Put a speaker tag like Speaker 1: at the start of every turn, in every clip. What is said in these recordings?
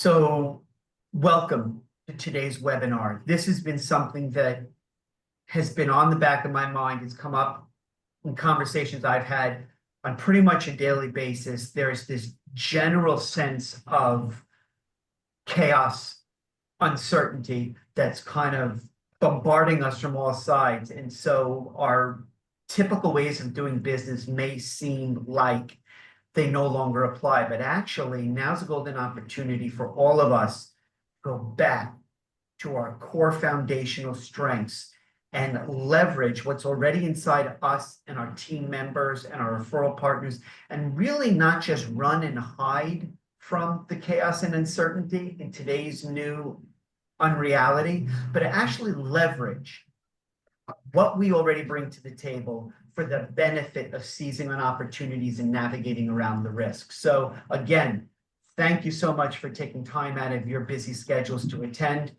Speaker 1: So, welcome to today's webinar. This has been something that has been on the back of my mind. It's come up in conversations I've had on pretty much a daily basis. There's this general sense of chaos, uncertainty that's kind of bombarding us from all sides. And so our typical ways of doing business may seem like they no longer apply, but actually now's a golden opportunity for all of us to go back to our core foundational strengths and leverage what's already inside us and our team members and our referral partners, and really not just run and hide from the chaos and uncertainty in today's new unreality, but actually leverage what we already bring to the table for the benefit of seizing on opportunities and navigating around the risks. So again, thank you so much for taking time out of your busy schedules to attend.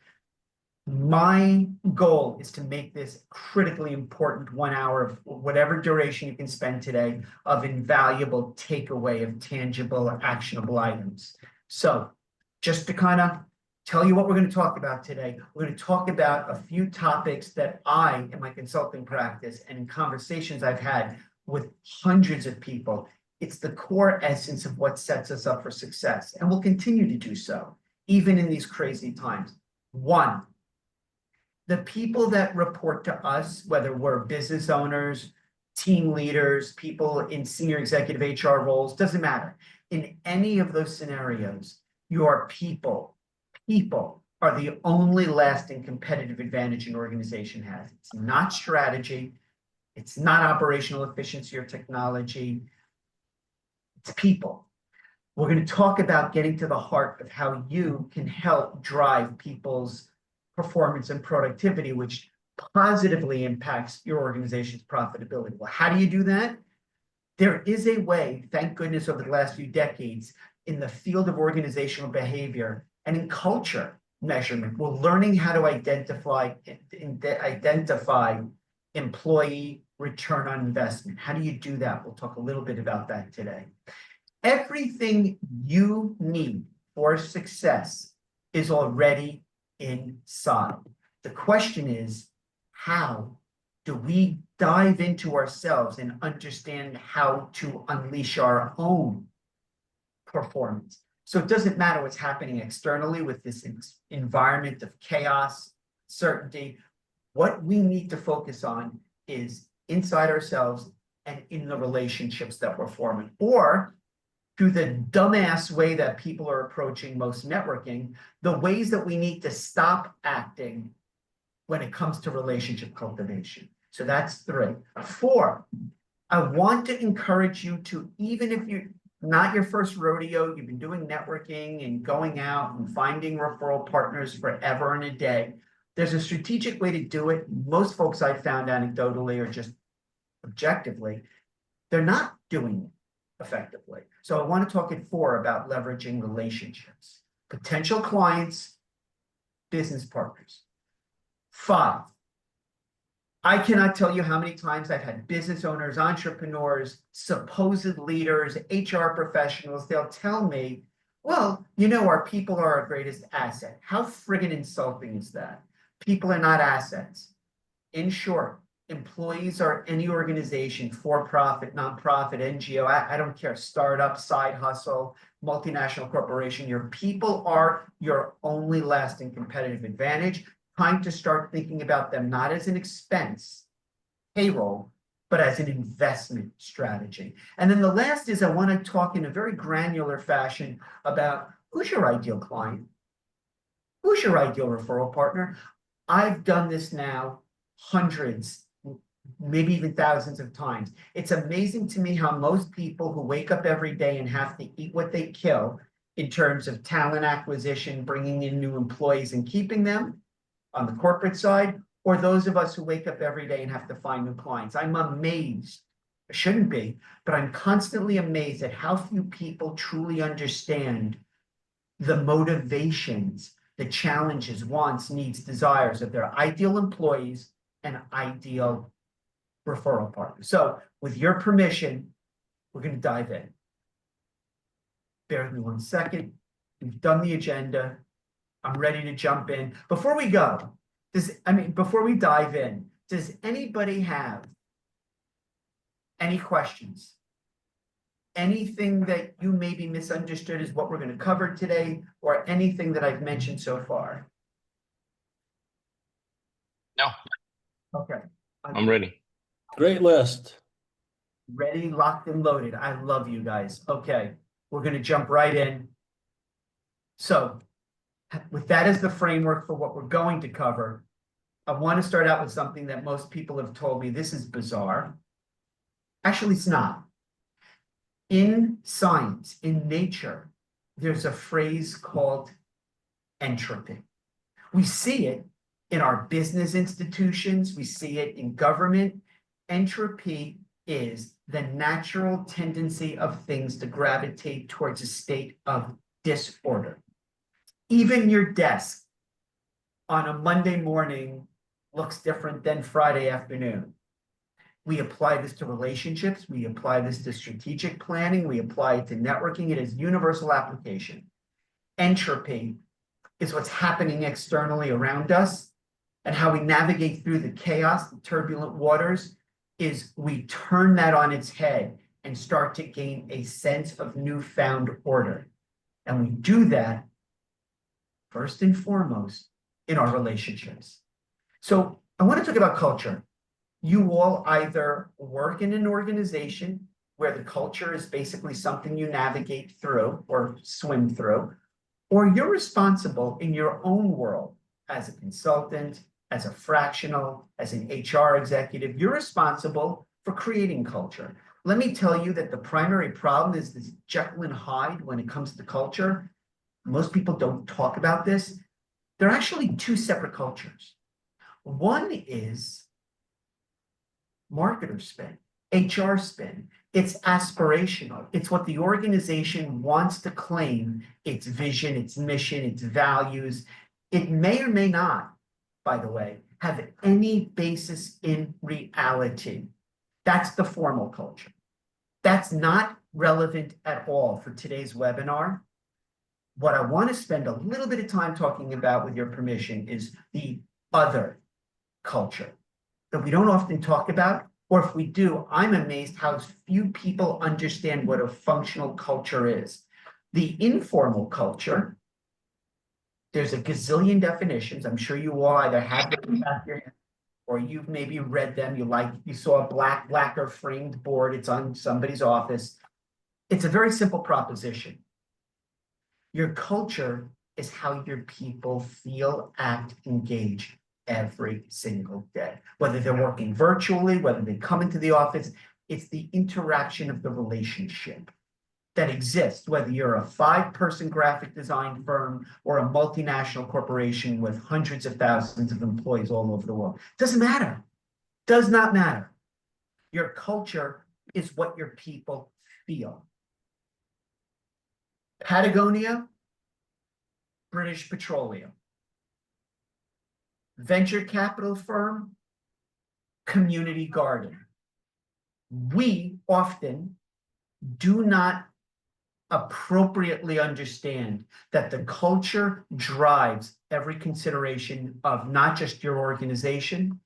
Speaker 1: My goal is to make this critically important 1 hour of whatever duration you can spend today of invaluable takeaway of tangible or actionable items. So just to kind of tell you what we're going to talk about today. We're going to talk about a few topics that I, in my consulting practice and in conversations I've had with hundreds of people, it's the core essence of what sets us up for success, and will continue to do so, even in these crazy times. One, the people that report to us, whether we're business owners, team leaders, people in senior executive HR roles, doesn't matter. In any of those scenarios, your people are the only lasting competitive advantage an organization has. It's not strategy. It's not operational efficiency or technology. It's people. We're going to talk about getting to the heart of how you can help drive people's performance and productivity, which positively impacts your organization's profitability. Well, how do you do that? There is a way, thank goodness, over the last few decades in the field of organizational behavior and in culture measurement, we're learning how to identify employee return on investment. How do you do that? We'll talk a little bit about that today. Everything you need for success is already inside. The question is, how do we dive into ourselves and understand how to unleash our own performance? So it doesn't matter what's happening externally with this environment of chaos, certainty. What we need to focus on is inside ourselves and in the relationships that we're forming. Or through the dumbass way that people are approaching most networking, the ways that we need to stop acting when it comes to relationship cultivation. So that's 3. 4, I want to encourage you to, even if you're not your first rodeo, you've been doing networking and going out and finding referral partners forever and a day, there's a strategic way to do it. Most folks I've found anecdotally or just objectively, they're not doing it effectively. So I want to talk at 4 about leveraging relationships, potential clients, business partners. 5, I cannot tell you how many times I've had business owners, entrepreneurs, supposed leaders, HR professionals, they'll tell me, well, you know, our people are our greatest asset. How friggin' insulting is that? People are not assets. In short, employees are any organization, for-profit, nonprofit, NGO, I don't care, startup, side hustle, multinational corporation. Your people are your only lasting competitive advantage. Time to start thinking about them not as an expense, payroll, but as an investment strategy. And then the last is I want to talk in a very granular fashion about who's your ideal client? Who's your ideal referral partner? I've done this now hundreds, maybe even thousands of times. It's amazing to me how most people who wake up every day and have to eat what they kill in terms of talent acquisition, bringing in new employees and keeping them, on the corporate side, or those of us who wake up every day and have to find new clients. I'm amazed, I shouldn't be, but I'm constantly amazed at how few people truly understand the motivations, the challenges, wants, needs, desires of their ideal employees and ideal referral partners. So with your permission, we're going to dive in. Bear with me 1 second. We've done the agenda. I'm ready to jump in. Before we go, before we dive in, does anybody have any questions? Anything that you maybe misunderstood is what we're going to cover today, or anything that I've mentioned so far?
Speaker 2: No,
Speaker 1: Okay.
Speaker 2: I'm ready.
Speaker 3: Great list.
Speaker 1: Ready, locked, and loaded. I love you guys. Okay, we're going to jump right in. So, with that as the framework for what we're going to cover, I want to start out with something that most people have told me this is bizarre. Actually, it's not. In science, in nature, there's a phrase called entropy. We see it in our business institutions, we see it in government. Entropy is the natural tendency of things to gravitate towards a state of disorder. Even your desk on a Monday morning looks different than Friday afternoon. We apply this to relationships. We apply this to strategic planning. We apply it to networking. It is universal application. Entropy is what's happening externally around us, and how we navigate through the chaos, the turbulent waters, is we turn that on its head and start to gain a sense of newfound order. And we do that first and foremost in our relationships. So I want to talk about culture. You all either work in an organization where the culture is basically something you navigate through or swim through, or you're responsible in your own world as a consultant, as a fractional, as an HR executive. You're responsible for creating culture. Let me tell you that the primary problem is this Jekyll and Hyde when it comes to culture. Most people don't talk about this. They're actually two separate cultures. One is marketer spin, HR spin. It's aspirational. It's what the organization wants to claim, its vision, its mission, its values. It may or may not, by the way, have any basis in reality. That's the formal culture. That's not relevant at all for today's webinar. What I want to spend a little bit of time talking about, with your permission, is the other culture that we don't often talk about, or if we do, I'm amazed how few people understand what a functional culture is. The informal culture, there's a gazillion definitions. I'm sure you all either have them back here, or you've maybe read them. You saw a lacquer framed board. It's on somebody's office. It's a very simple proposition. Your culture is how your people feel, act, engage every single day. Whether they're working virtually, whether they come into the office, it's the interaction of the relationship that exists, whether you're a 5-person graphic design firm or a multinational corporation with hundreds of thousands of employees all over the world. Doesn't matter. Does not matter. Your culture is what your people feel. Patagonia, British Petroleum. Venture capital firm, Community Garden. We often do not appropriately understand that the culture drives every consideration of not just your organization,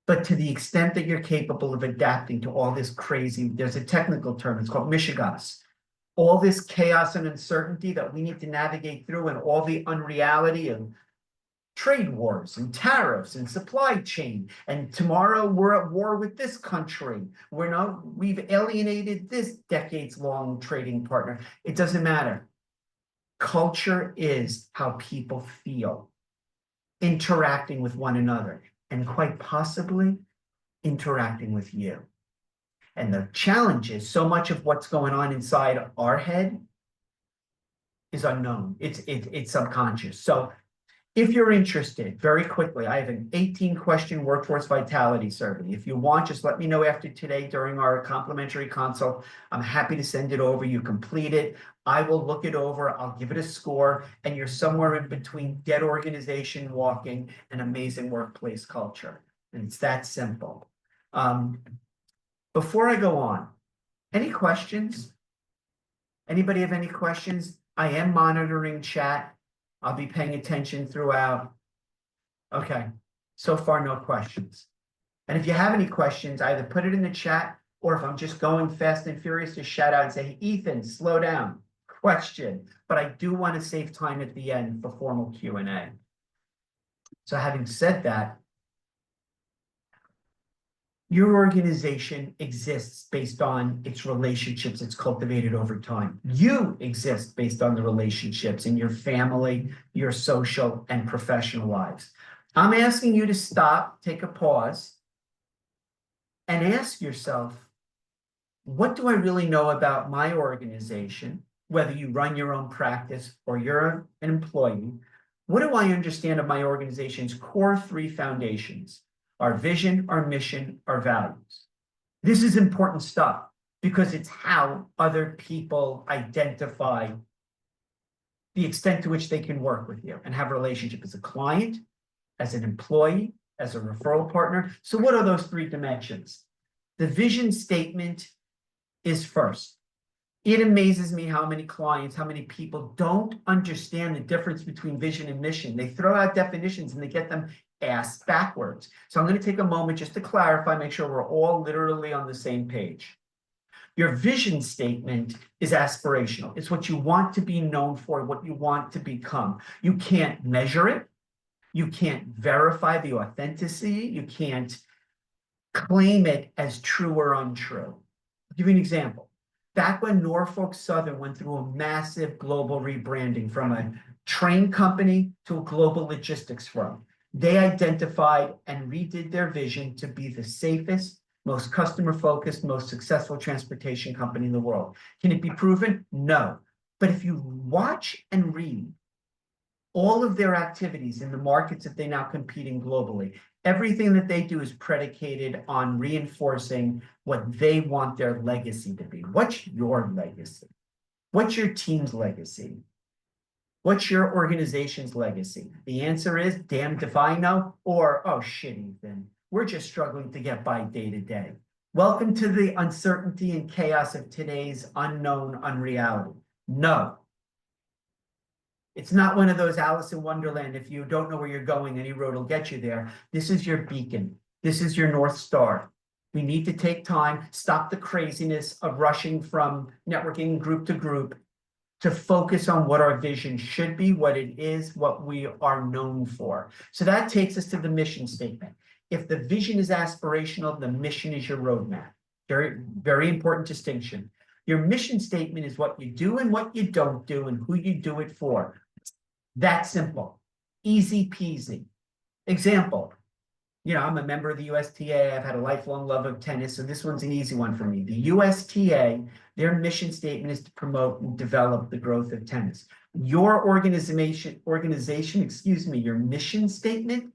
Speaker 1: but to the extent that you're capable of adapting to all this crazy, there's a technical term, it's called mishigas. All this chaos and uncertainty that we need to navigate through, and all the unreality of trade wars and tariffs and supply chain. And tomorrow we're at war with this country. We've alienated this decades-long trading partner. It doesn't matter. Culture is how people feel, interacting with one another, and quite possibly interacting with you. And the challenge is, so much of what's going on inside our head is unknown. It's subconscious. So if you're interested, very quickly, I have an 18-question workforce vitality survey. If you want, just let me know after today during our complimentary consult. I'm happy to send it over. You complete it. I will look it over. I'll give it a score. And you're somewhere in between dead organization walking and amazing workplace culture. And it's that simple. Before I go on, any questions? Anybody have any questions? I am monitoring chat. I'll be paying attention throughout. Okay, so far, no questions. And if you have any questions, either put it in the chat, or if I'm just going fast and furious, just shout out and say, Ethan, slow down. Question. But I do want to save time at the end for formal Q&A. So having said that, your organization exists based on its relationships it's cultivated over time. You exist based on the relationships in your family, your social and professional lives. I'm asking you to stop, take a pause, and ask yourself, what do I really know about my organization? Whether you run your own practice or you're an employee, what do I understand of my organization's core three foundations? Our vision, our mission, our values. This is important stuff because it's how other people identify the extent to which they can work with you and have a relationship as a client, as an employee, as a referral partner. So what are those three dimensions? The vision statement is first. It amazes me how many clients, how many people don't understand the difference between vision and mission. They throw out definitions and they get them ass backwards. So I'm going to take a moment just to clarify, make sure we're all literally on the same page. Your vision statement is aspirational. It's what you want to be known for, what you want to become. You can't measure it. You can't verify the authenticity. You can't claim it as true or untrue. I'll give you an example. Back when Norfolk Southern went through a massive global rebranding from a train company to a global logistics firm, they identified and redid their vision to be the safest, most customer-focused, most successful transportation company in the world. Can it be proven? No. But if you watch and read all of their activities in the markets that they now compete in globally, everything that they do is predicated on reinforcing what they want their legacy to be. What's your legacy? What's your team's legacy? What's your organization's legacy? The answer is, damned if I know, or, oh shit, Ethan, we're just struggling to get by day to day. Welcome to the uncertainty and chaos of today's unknown unreality. No. It's not one of those Alice in Wonderland, if you don't know where you're going, any road will get you there. This is your beacon. This is your North Star. We need to take time, stop the craziness of rushing from networking group to group to focus on what our vision should be, what it is, what we are known for. So that takes us to the mission statement. If the vision is aspirational, the mission is your roadmap. Very, very important distinction. Your mission statement is what you do and what you don't do and who you do it for. That simple, easy peasy. Example, I'm a member of the USTA. I've had a lifelong love of tennis, so this one's an easy one for me. The USTA, their mission statement is to promote and develop the growth of tennis. Your organization, your mission statement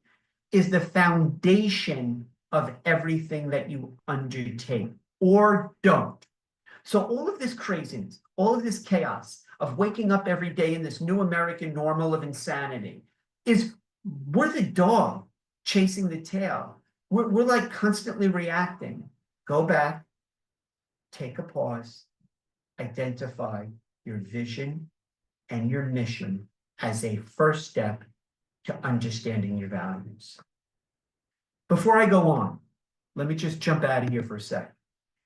Speaker 1: is the foundation of everything that you undertake or don't. So all of this craziness, all of this chaos of waking up every day in this new American normal of insanity we're the dog chasing the tail. We're like constantly reacting. Go back, take a pause, identify your vision and your mission as a first step to understanding your values. Before I go on, let me just jump out of here for a sec.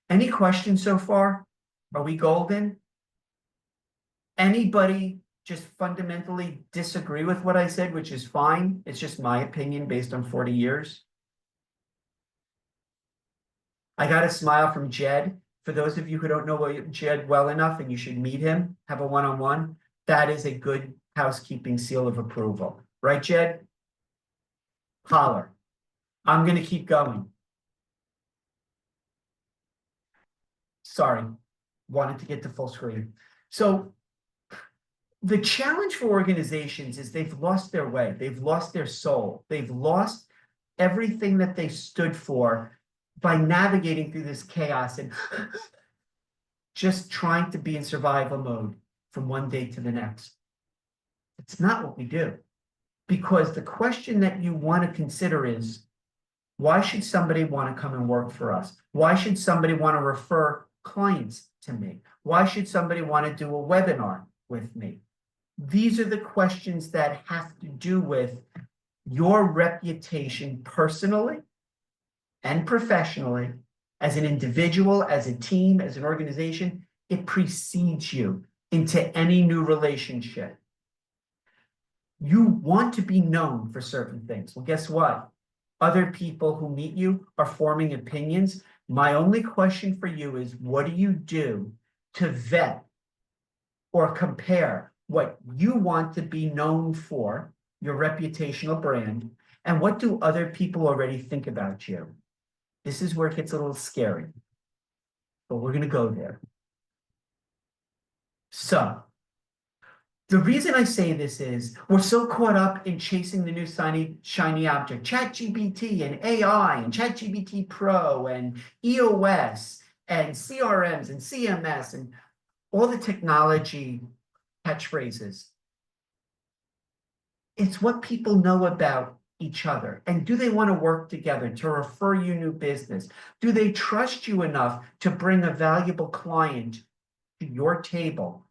Speaker 1: Any questions so far? Are we golden? Anybody just fundamentally disagree with what I said, which is fine. It's just my opinion based on 40 years. I got a smile from Jed. For those of you who don't know Jed well enough and you should meet him, have a one-on-one, that is a good housekeeping seal of approval. Right, Jed? Holler. I'm going to keep going. Sorry, wanted to get to full screen. So the challenge for organizations is they've lost their way. They've lost their soul. They've lost everything that they stood for by navigating through this chaos and just trying to be in survival mode from one day to the next. It's not what we do. Because the question that you want to consider is, why should somebody want to come and work for us? Why should somebody want to refer clients to me? Why should somebody want to do a webinar with me? These are the questions that have to do with your reputation personally and professionally, as an individual, as a team, as an organization. It precedes you into any new relationship. You want to be known for certain things. Well, guess what? Other people who meet you are forming opinions. My only question for you is, what do you do to vet or compare what you want to be known for, your reputational brand, and what do other people already think about you? This is where it gets a little scary, but we're going to go there. So, the reason I say this is we're so caught up in chasing the new shiny object, ChatGPT and AI and ChatGPT Pro and EOS and CRMs and CMS and all the technology catchphrases. It's what people know about each other. And do they want to work together to refer you new business? Do they trust you enough to bring a valuable client to your table?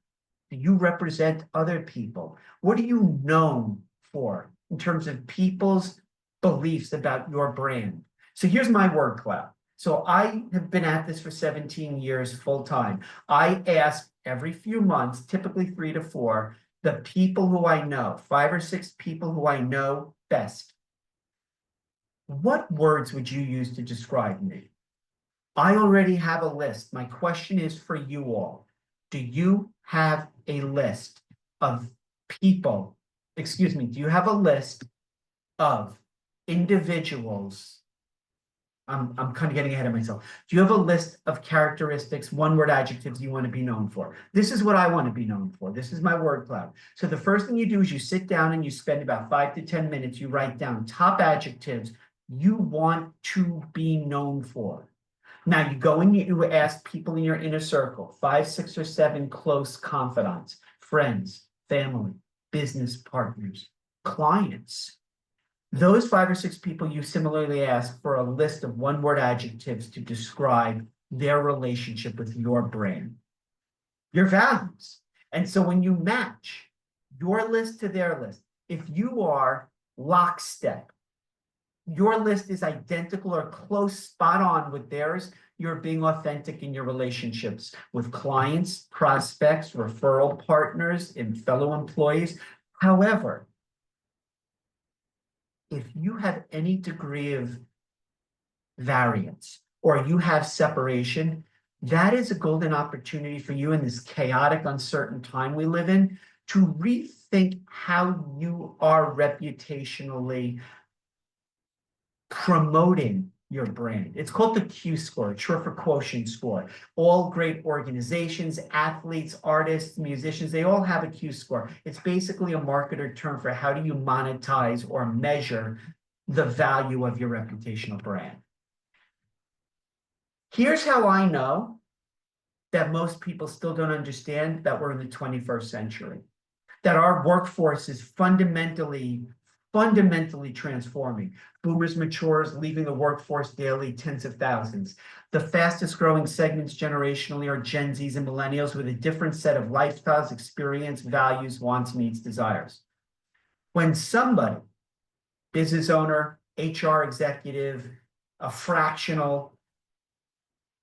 Speaker 1: Do you represent other people? What are you known for in terms of people's beliefs about your brand? So here's my word cloud. So I have been at this for 17 years full time. I ask every few months, typically 3 to 4, the people who I know, 5 or 6 people who I know best. What words would you use to describe me? I already have a list. My question is for you all. Do you have a list of people? Excuse me, do you have a list of individuals? I'm kind of getting ahead of myself. Do you have a list of characteristics, one-word adjectives you want to be known for? This is what I want to be known for. This is my word cloud. So the first thing you do is you sit down and you spend about 5 to 10 minutes. You write down top adjectives you want to be known for. Now you go and you ask people in your inner circle, 5, 6, or 7 close confidants, friends, family, business partners, clients. Those 5 or 6 people, you similarly ask for a list of one-word adjectives to describe their relationship with your brand, your values. And so when you match your list to their list, if you are lockstep, your list is identical or close, spot on with theirs, you're being authentic in your relationships with clients, prospects, referral partners, and fellow employees. However, if you have any degree of variance or you have separation, that is a golden opportunity for you in this chaotic, uncertain time we live in to rethink how you are reputationally promoting your brand. It's called the Q score, short for quotient score. All great organizations, athletes, artists, musicians, they all have a Q score. It's basically a marketer term for how do you monetize or measure the value of your reputational brand. Here's how I know that most people still don't understand that we're in the 21st century, that our workforce is fundamentally transforming. Boomers, matures, leaving the workforce daily, tens of thousands. The fastest growing segments generationally are Gen Zs and millennials with a different set of lifestyles, experience, values, wants, needs, desires. When somebody, business owner, HR executive, a fractional,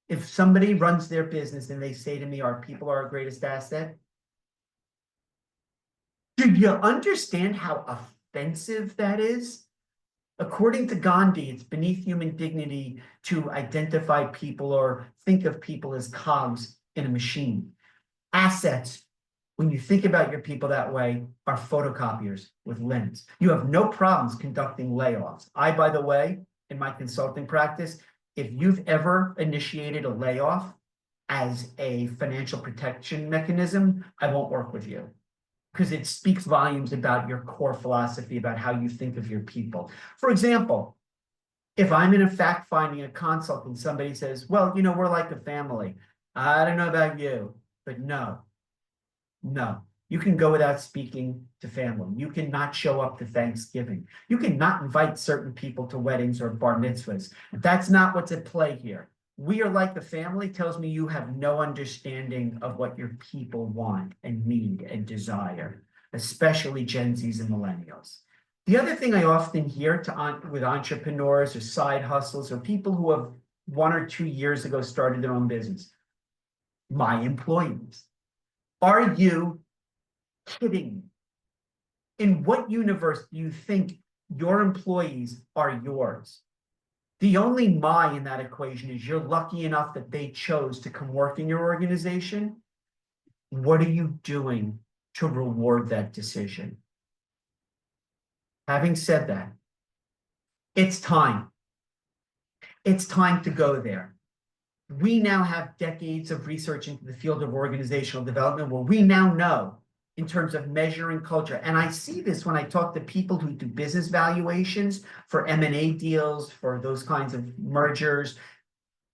Speaker 1: if somebody runs their business and they say to me, our people are our greatest asset, do you understand how offensive that is? According to Gandhi, it's beneath human dignity to identify people or think of people as cogs in a machine. Assets, when you think about your people that way, are photocopiers with lens. You have no problems conducting layoffs. By the way, in my consulting practice, if you've ever initiated a layoff as a financial protection mechanism, I won't work with you, because it speaks volumes about your core philosophy, about how you think of your people. For example, if I'm in a fact-finding, a consult, and somebody says, well, you know, we're like a family. I don't know about you, but no. You can go without speaking to family. You cannot show up to Thanksgiving. You cannot invite certain people to weddings or bar mitzvahs. That's not what's at play here. we are like the family tells me you have no understanding of what your people want and need and desire, especially Gen Zs and millennials. The other thing I often hear with entrepreneurs or side hustles or people who have 1 or 2 years ago started their own business, my employees. Are you kidding me? In what universe do you think your employees are yours? The only my in that equation is you're lucky enough that they chose to come work in your organization. What are you doing to reward that decision? Having said that, it's time. It's time to go there. We now have decades of research into the field of organizational development where we now know in terms of measuring culture. And I see this when I talk to people who do business valuations for M&A deals, for those kinds of mergers.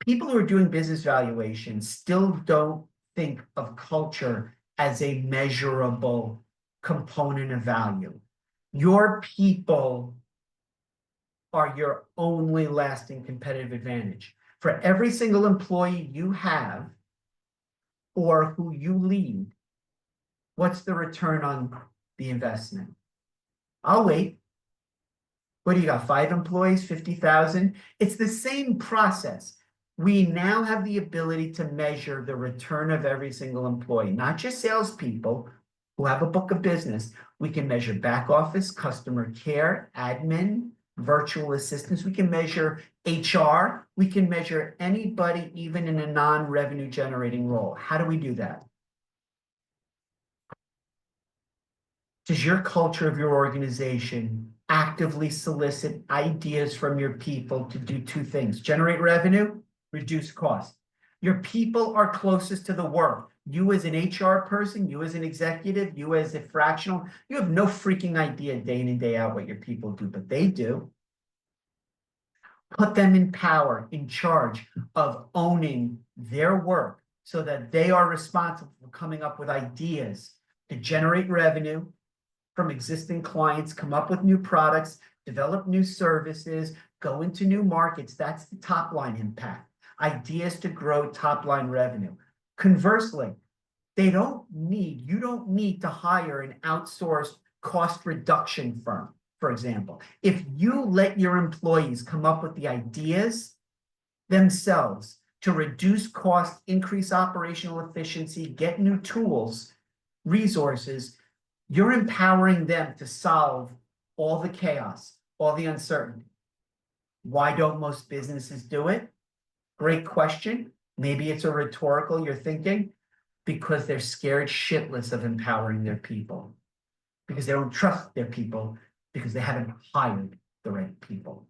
Speaker 1: People who are doing business valuations still don't think of culture as a measurable component of value. Your people are your only lasting competitive advantage. For every single employee you have or who you lead, what's the return on the investment? I'll wait. What do you got? 5 employees, 50,000? It's the same process. We now have the ability to measure the return of every single employee, not just salespeople who have a book of business. We can measure back office, customer care, admin, virtual assistants. We can measure HR. We can measure anybody, even in a non-revenue generating role. How do we do that? Does your culture of your organization actively solicit ideas from your people to do 2 things? Generate revenue, reduce cost. Your people are closest to the work. You as an HR person, you as an executive, you as a fractional, you have no freaking idea day in and day out what your people do, but they do. Put them in power, in charge of owning their work so that they are responsible for coming up with ideas to generate revenue from existing clients, come up with new products, develop new services, go into new markets. That's the top line impact. Ideas to grow top line revenue. Conversely, you don't need to hire an outsourced cost reduction firm, for example. If you let your employees come up with the ideas themselves to reduce cost, increase operational efficiency, get new tools, resources, you're empowering them to solve all the chaos, all the uncertainty. Why don't most businesses do it? Great question. Maybe it's a rhetorical, you're thinking, because they're scared shitless of empowering their people, because they don't trust their people, because they haven't hired the right people.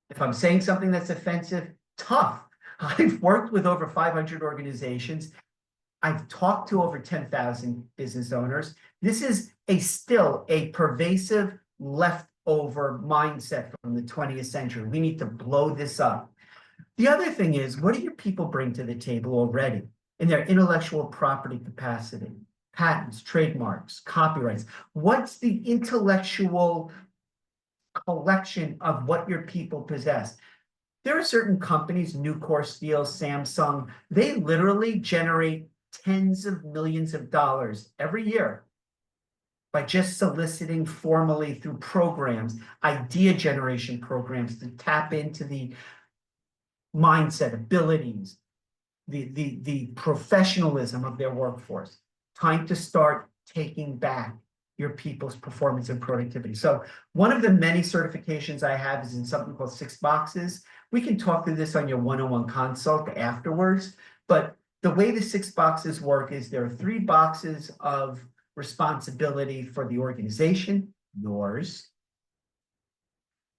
Speaker 1: If I'm saying something that's offensive, tough. I've worked with over 500 organizations. I've talked to over 10,000 business owners. This is still a pervasive leftover mindset from the 20th century. We need to blow this up. The other thing is, what do your people bring to the table already in their intellectual property capacity? Patents, trademarks, copyrights. What's the intellectual collection of what your people possess? There are certain companies, Nucor Steel, Samsung, they literally generate tens of millions of dollars every year by just soliciting formally through programs, idea generation programs to tap into the mindset, abilities, the professionalism of their workforce. Time to start taking back your people's performance and productivity. So one of the many certifications I have is in something called 6 boxes. We can talk through this on your one-on-one consult afterwards, but the way the 6 boxes work is there are 3 boxes of responsibility for the organization, yours,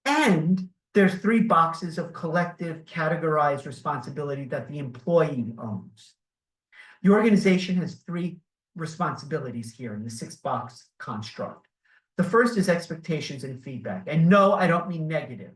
Speaker 1: and there's 3 boxes of collective categorized responsibility that the employee owns. The organization has 3 responsibilities here in the 6-box construct. The first is expectations and feedback. And no, I don't mean negative.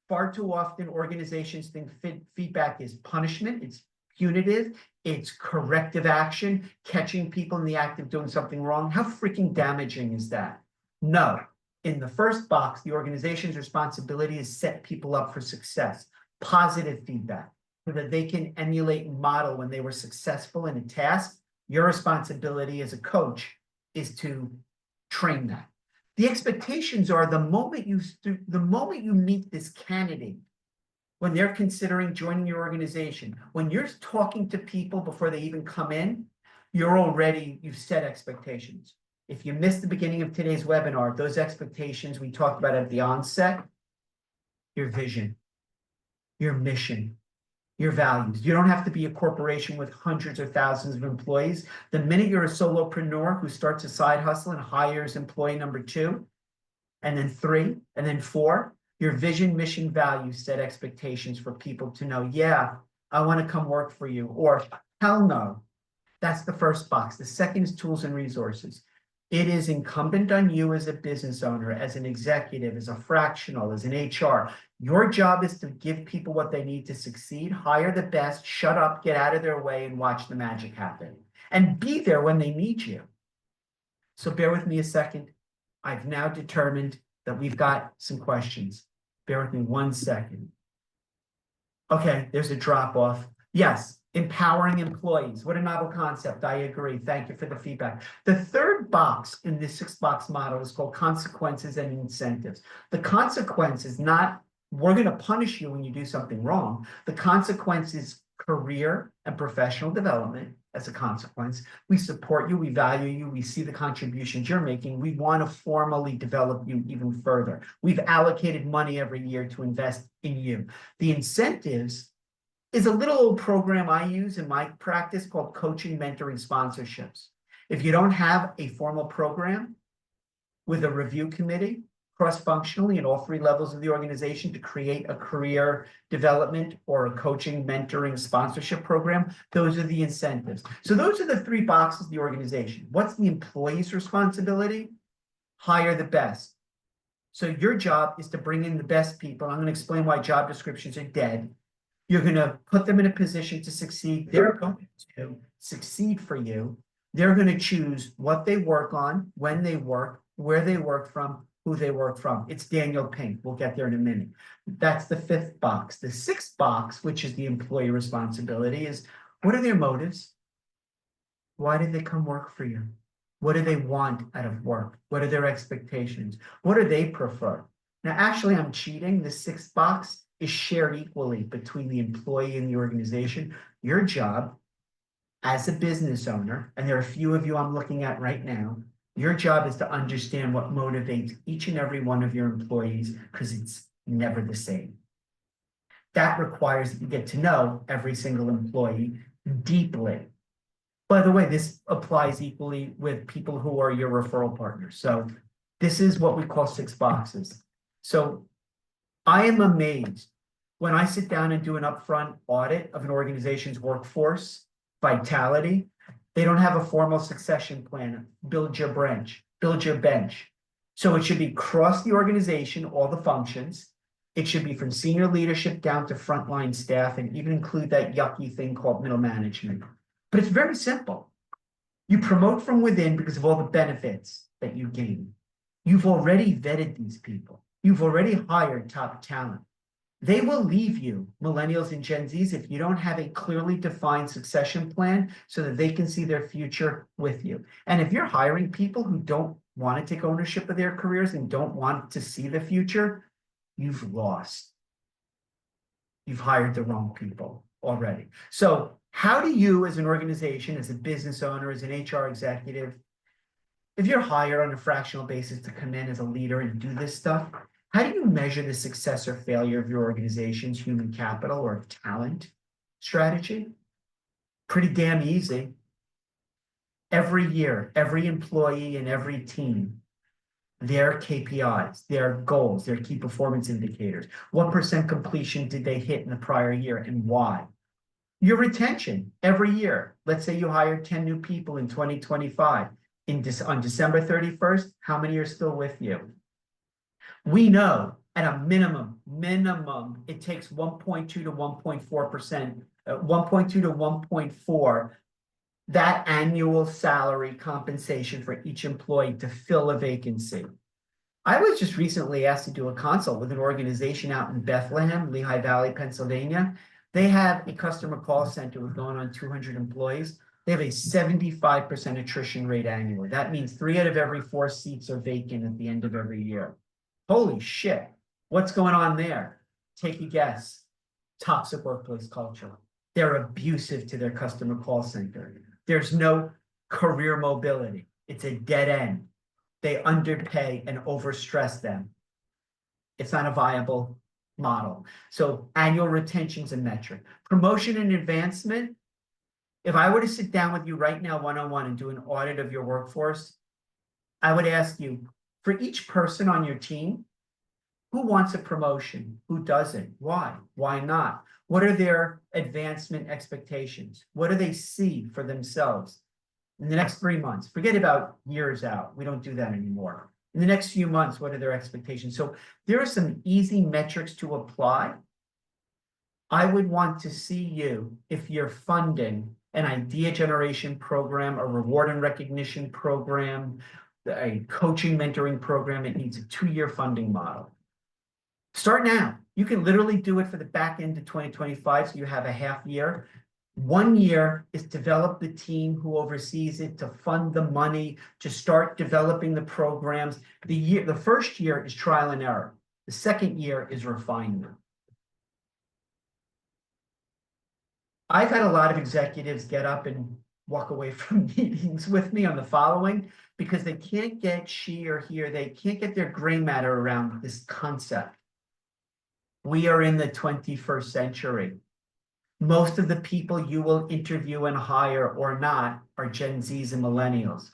Speaker 1: Far too often, organizations think feedback is punishment, it's punitive, it's corrective action, catching people in the act of doing something wrong. How freaking damaging is that? No. In the first box, the organization's responsibility is set people up for success, positive feedback. so that they can emulate and model when they were successful in a task. Your responsibility as a coach is to train that. The expectations are the moment you meet this candidate, when they're considering joining your organization, when you're talking to people before they even come in, you've set expectations. If you missed the beginning of today's webinar, those expectations we talked about at the onset, your vision, your mission, your values. You don't have to be a corporation with hundreds or thousands of employees. The minute you're a solopreneur who starts a side hustle and hires employee number 2, and then 3, and then 4, your vision, mission, values set expectations for people to know, yeah, I want to come work for you, or hell no. That's the first box. The second is tools and resources. It is incumbent on you as a business owner, as an executive, as a fractional, as an HR. Your job is to give people what they need to succeed, hire the best, shut up, get out of their way, and watch the magic happen. And be there when they need you. So bear with me a second. I've now determined that we've got some questions. Bear with me 1 second. Okay, there's a drop off. Yes, empowering employees. What a novel concept. I agree. Thank you for the feedback. The third box in this 6-box model is called consequences and incentives. The consequence is not, we're going to punish you when you do something wrong. The consequence is career and professional development. As a consequence, we support you, we value you, we see the contributions you're making. We want to formally develop you even further. We've allocated money every year to invest in you. The incentives is a little old program I use in my practice called coaching, mentoring, sponsorships. If you don't have a formal program with a review committee, cross-functionally at all 3 levels of the organization to create a career development or a coaching, mentoring, sponsorship program, those are the incentives. So those are the 3 boxes of the organization. What's the employee's responsibility? Hire the best. So your job is to bring in the best people. I'm going to explain why job descriptions are dead. You're going to put them in a position to succeed. They're going to succeed for you. They're going to choose what they work on, when they work, where they work from, who they work from. It's Daniel Pink. We'll get there in a minute. That's the 5th box. The 6th box, which is the employee responsibility, is what are their motives? Why did they come work for you? What do they want out of work? What are their expectations? What do they prefer? Now, actually, I'm cheating. The 6th box is shared equally between the employee and the organization. Your job as a business owner, and there are a few of you I'm looking at right now, your job is to understand what motivates each and every one of your employees, because it's never the same. That requires that you get to know every single employee deeply. By the way, this applies equally with people who are your referral partners. So this is what we call 6 boxes. So I am amazed when I sit down and do an upfront audit of an organization's workforce vitality. They don't have a formal succession plan. Build your branch, build your bench. So it should be across the organization, all the functions. It should be from senior leadership down to frontline staff, and even include that yucky thing called middle management. But it's very simple. You promote from within because of all the benefits that you gain. You've already vetted these people. You've already hired top talent. They will leave you, millennials and Gen Zs, if you don't have a clearly defined succession plan so that they can see their future with you. And if you're hiring people who don't want to take ownership of their careers and don't want to see the future, you've lost. You've hired the wrong people already. So how do you, as an organization, as a business owner, as an HR executive, if you're hired on a fractional basis to come in as a leader and do this stuff, how do you measure the success or failure of your organization's human capital or talent strategy? Pretty damn easy. Every year, every employee and every team, their KPIs, their goals, their key performance indicators. What % completion did they hit in the prior year and why? Your retention every year. Let's say you hired 10 new people in 2025. On December 31st, how many are still with you? We know at a minimum, it takes 1.2 to 1.4%, 1.2 to 1.4, that annual salary compensation for each employee to fill a vacancy. I was just recently asked to do a consult with an organization out in Bethlehem, Lehigh Valley, Pennsylvania. They have a customer call center with going on 200 employees. They have a 75% attrition rate annually. That means 3 out of every 4 seats are vacant at the end of every year. Holy shit. What's going on there? Take a guess. Toxic workplace culture. They're abusive to their customer call center. There's no career mobility. It's a dead end. They underpay and overstress them. It's not a viable model. So annual retention's a metric. Promotion and advancement. If I were to sit down with you right now, one-on-one, and do an audit of your workforce, I would ask you, for each person on your team, who wants a promotion? Who doesn't? Why? Why not? What are their advancement expectations? What do they see for themselves in the next 3 months? Forget about years out. We don't do that anymore. In the next few months, what are their expectations? So there are some easy metrics to apply. I would want to see you, if you're funding an idea generation program, a reward and recognition program, a coaching mentoring program, it needs a 2-year funding model. Start now. You can literally do it for the back end of 2025, so you have a half year. 1 year is develop the team who oversees it, to fund the money, to start developing the programs. The first year is trial and error. The second year is refinement. I've had a lot of executives get up and walk away from meetings with me on the following, because they can't get they can't get their gray matter around this concept. We are in the 21st century. Most of the people you will interview and hire or not are Gen Zs and millennials.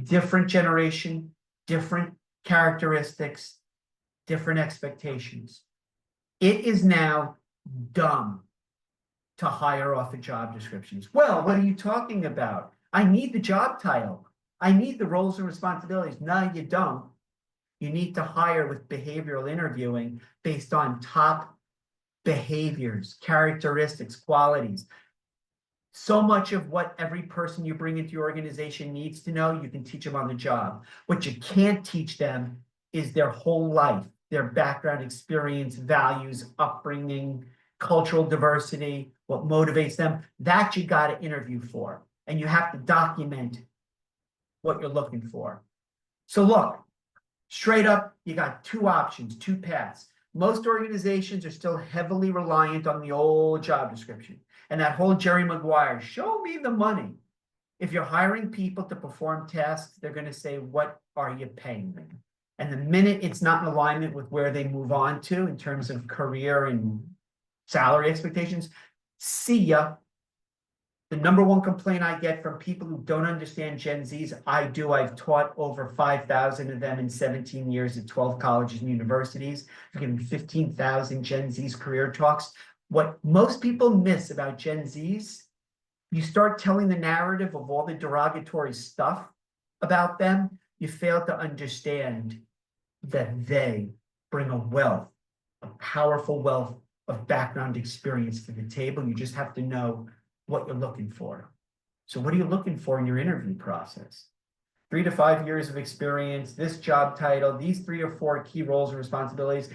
Speaker 1: Different generation, different characteristics, different expectations. It is now dumb to hire off of job descriptions. Well, what are you talking about? I need the job title. I need the roles and responsibilities. No, you don't. You need to hire with behavioral interviewing based on top behaviors, characteristics, qualities. So much of what every person you bring into your organization needs to know, you can teach them on the job. What you can't teach them is their whole life, their background, experience, values, upbringing, cultural diversity, what motivates them. That you got to interview for. And you have to document what you're looking for. So look, straight up, you got 2 options, 2 paths. Most organizations are still heavily reliant on the old job description. And that whole Jerry Maguire, show me the money. If you're hiring people to perform tasks, they're going to say, what are you paying them? And the minute it's not in alignment with where they move on to in terms of career and salary expectations, see ya. The number 1 complaint I get from people who don't understand Gen Zs, I've taught over 5,000 of them in 17 years at 12 colleges and universities. I've given 15,000 Gen Zs career talks. What most people miss about Gen Zs, you start telling the narrative of all the derogatory stuff about them, you fail to understand that they bring a wealth, a powerful wealth of background experience to the table. You just have to know what you're looking for. So what are you looking for in your interview process? 3 to 5 years of experience, this job title, these 3 or 4 key roles and responsibilities.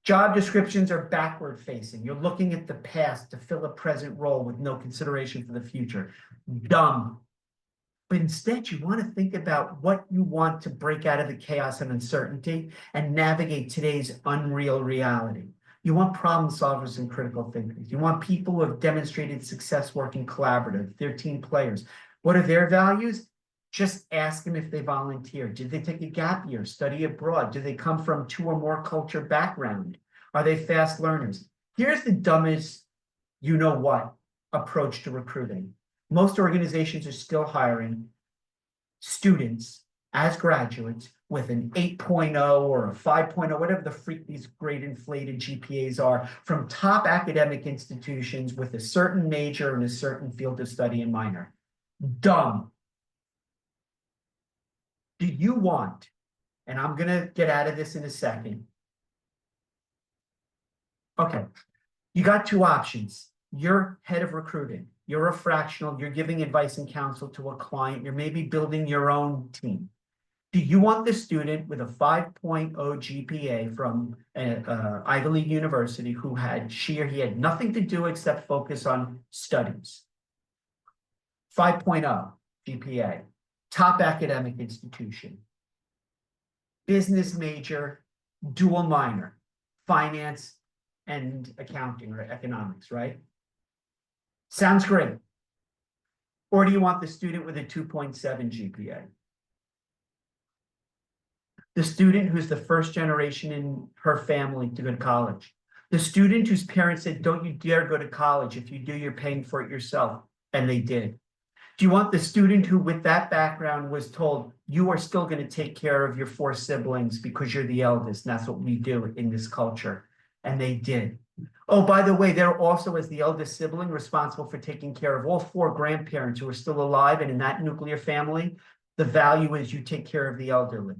Speaker 1: Job descriptions are backward facing. You're looking at the past to fill a present role with no consideration for the future. Dumb. But instead, you want to think about what you want to break out of the chaos and uncertainty and navigate today's unreal reality. You want problem solvers and critical thinkers. You want people who have demonstrated success working collaborative. They're team players. What are their values? Just ask them if they volunteer. Did they take a gap year, study abroad? Do they come from 2 or more culture background? Are they fast learners? Here's the dumbest you-know-what approach to recruiting. Most organizations are still hiring students as graduates with an 8.0 or a 5.0, whatever the freak these great inflated GPAs are, from top academic institutions with a certain major and a certain field of study and minor. Dumb. Do you want, and I'm going to get out of this in a second. Okay, you got 2 options. You're head of recruiting. You're a fractional. You're giving advice and counsel to a client. You're maybe building your own team. Do you want the student with a 5.0 GPA from Ivy League University who had she or he had nothing to do except focus on studies? 5.0 GPA, top academic institution, business major, dual minor, finance and accounting or economics, right? Sounds great. Or do you want the student with a 2.7 GPA? The student who's the first generation in her family to go to college. The student whose parents said, don't you dare go to college. If you do, you're paying for it yourself. And they did. Do you want the student who, with that background, was told, you are still going to take care of your 4 siblings because you're the eldest, and that's what we do in this culture? And they did. Oh, by the way, they're also, as the eldest sibling, responsible for taking care of all 4 grandparents who are still alive. And in that nuclear family, the value is you take care of the elderly.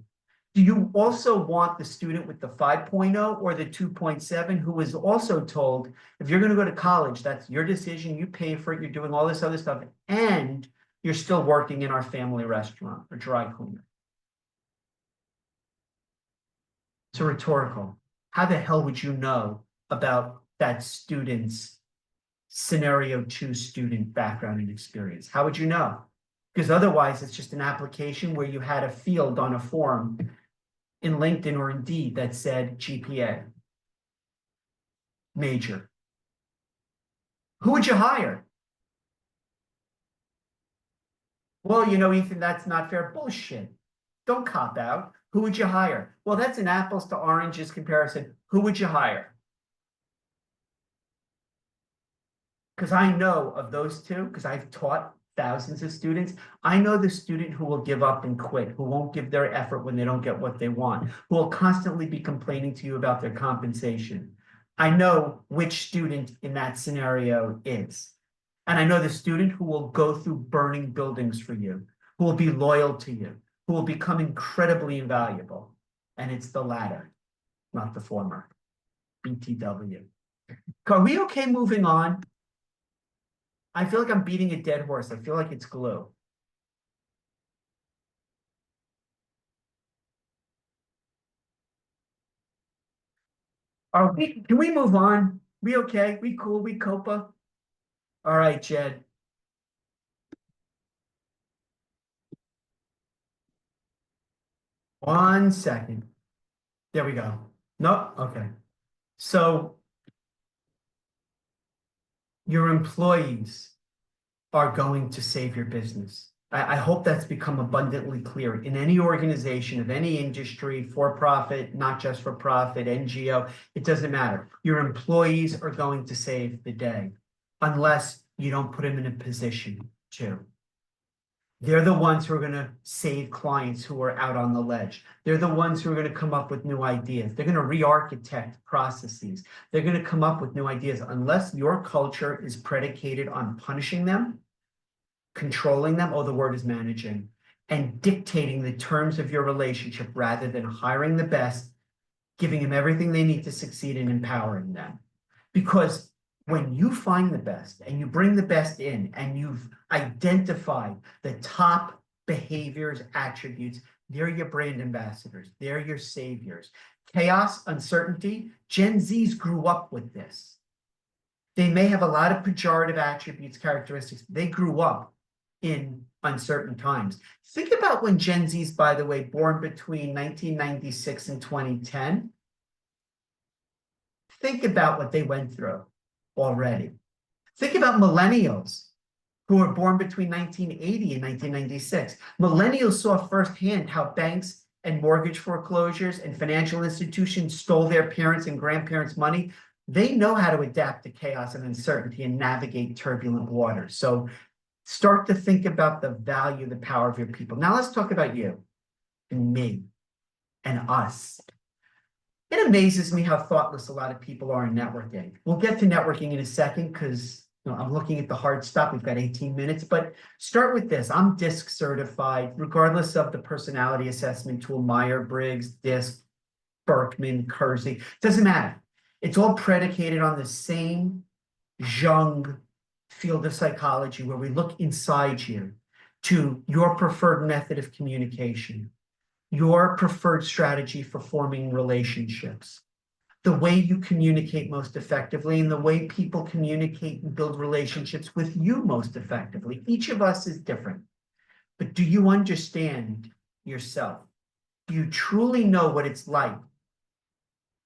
Speaker 1: Do you also want the student with the 5.0 or the 2.7 who was also told, if you're going to go to college, that's your decision, you pay for it, you're doing all this other stuff, and you're still working in our family restaurant or dry cleaner? It's a rhetorical. How the hell would you know about that student's scenario 2 student background and experience? How would you know? Because otherwise, it's just an application where you had a field on a form in LinkedIn or Indeed that said GPA, major. Who would you hire? Well, you know, Ethan, that's not fair. Bullshit. Don't cop out. Who would you hire? Well, that's an apples to oranges comparison. Who would you hire? Because I know of those two, because I've taught thousands of students. I know the student who will give up and quit, who won't give their effort when they don't get what they want, who will constantly be complaining to you about their compensation. I know which student in that scenario is. And I know the student who will go through burning buildings for you, who will be loyal to you, who will become incredibly invaluable. And it's the latter, not the former. BTW. Are we okay moving on? I feel like I'm beating a dead horse. I feel like it's glue. Can we move on? We okay? We cool? We copa? All right, Jed. One second. There we go. No, okay. So your employees are going to save your business. I hope that's become abundantly clear in any organization of any industry, for profit, not just for profit, NGO, it doesn't matter. Your employees are going to save the day unless you don't put them in a position to. They're the ones who are going to save clients who are out on the ledge. They're the ones who are going to come up with new ideas. They're going to re-architect processes. They're going to come up with new ideas. Unless your culture is predicated on punishing them, controlling them, oh, the word is managing, and dictating the terms of your relationship rather than hiring the best, giving them everything they need to succeed and empowering them. Because when you find the best and you bring the best in and you've identified the top behaviors, attributes, they're your brand ambassadors. They're your saviors. Chaos, uncertainty, Gen Zs grew up with this. They may have a lot of pejorative attributes, characteristics. They grew up in uncertain times. Think about when Gen Zs, by the way, born between 1996 and 2010. Think about what they went through already. Think about millennials who were born between 1980 and 1996. Millennials saw firsthand how banks and mortgage foreclosures and financial institutions stole their parents' and grandparents' money. They know how to adapt to chaos and uncertainty and navigate turbulent waters. So start to think about the value, the power of your people. Now let's talk about you and me and us. It amazes me how thoughtless a lot of people are in networking. We'll get to networking in a second because I'm looking at the hard stop. We've got 18 minutes, but start with this. I'm DISC certified, regardless of the personality assessment tool, Myers-Briggs, DISC, Berkman, Kersey. Doesn't matter. It's all predicated on the same Jung field of psychology where we look inside you to your preferred method of communication. your preferred strategy for forming relationships, the way you communicate most effectively, and the way people communicate and build relationships with you most effectively. Each of us is different. But do you understand yourself? Do you truly know what it's like?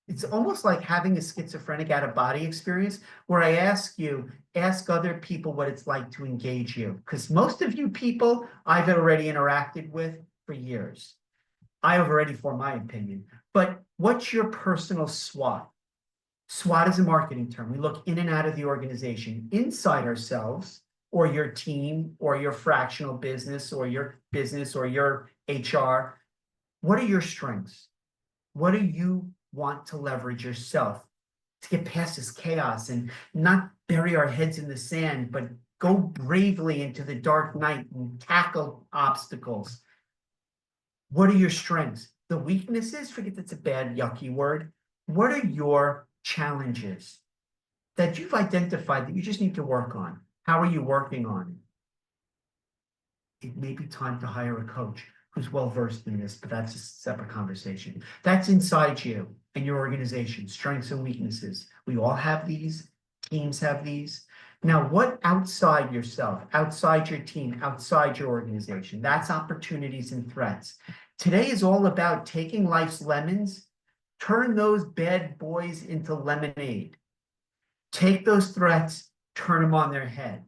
Speaker 1: It's almost like having a schizophrenic out-of-body experience where I ask you, ask other people what it's like to engage you. Because most of you people I've already interacted with for years. I have already formed my opinion. But what's your personal SWOT? SWOT is a marketing term. We look in and out of the organization, inside ourselves, or your team, or your fractional business, or your HR. What are your strengths? What do you want to leverage yourself to get past this chaos and not bury our heads in the sand, but go bravely into the dark night and tackle obstacles? What are your strengths? The weaknesses, forget that's a bad, yucky word. What are your challenges that you've identified that you just need to work on? How are you working on it? It may be time to hire a coach who's well-versed in this, but that's a separate conversation. That's inside you and your organization, strengths and weaknesses. We all have these, teams have these. Now, what outside yourself, outside your team, outside your organization? That's opportunities and threats. Today is all about taking life's lemons, turn those bad boys into lemonade. Take those threats, turn them on their head.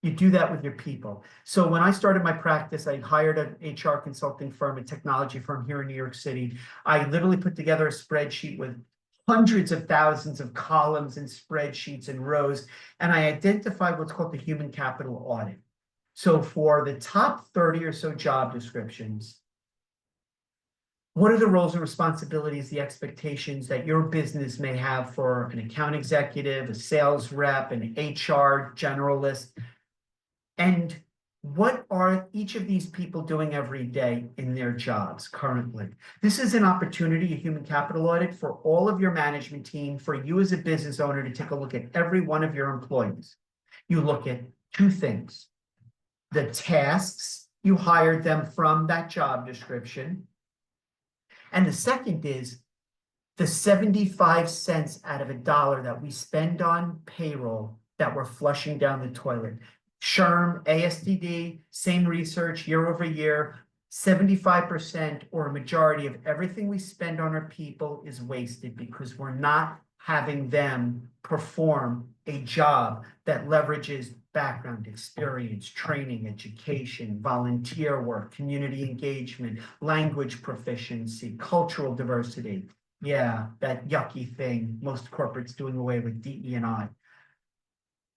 Speaker 1: You do that with your people. So when I started my practice, I hired an HR consulting firm, a technology firm here in New York City. I literally put together a spreadsheet with hundreds of thousands of columns and spreadsheets and rows, and I identified what's called the human capital audit. So for the top 30 or so job descriptions, what are the roles and responsibilities, the expectations that your business may have for an account executive, a sales rep, an HR generalist? And what are each of these people doing every day in their jobs currently? This is an opportunity, a human capital audit for all of your management team, for you as a business owner to take a look at every one of your employees. You look at two things: the tasks you hired them from that job description. And the second is the 75 cents out of a dollar that we spend on payroll that we're flushing down the toilet. SHRM, ASTD, same research year over year, 75% or a majority of everything we spend on our people is wasted because we're not having them perform a job that leverages background, experience, training, education, volunteer work, community engagement, language proficiency, cultural diversity. Yeah, that yucky thing most corporates doing away with, DE&I.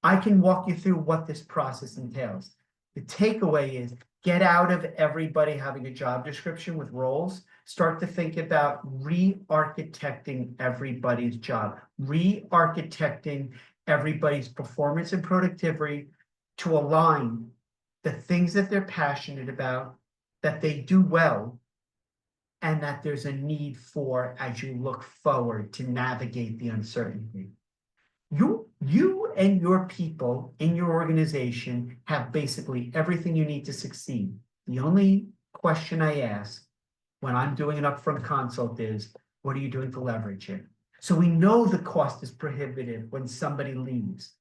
Speaker 1: I can walk you through what this process entails. The takeaway is get out of everybody having a job description with roles. Start to think about re-architecting everybody's job, re-architecting everybody's performance and productivity to align the things that they're passionate about, that they do well, and that there's a need for as you look forward to navigate the uncertainty. You and your people in your organization have basically everything you need to succeed. The only question I ask when I'm doing an upfront consult is, what are you doing to leverage it? So we know the cost is prohibitive when somebody leaves,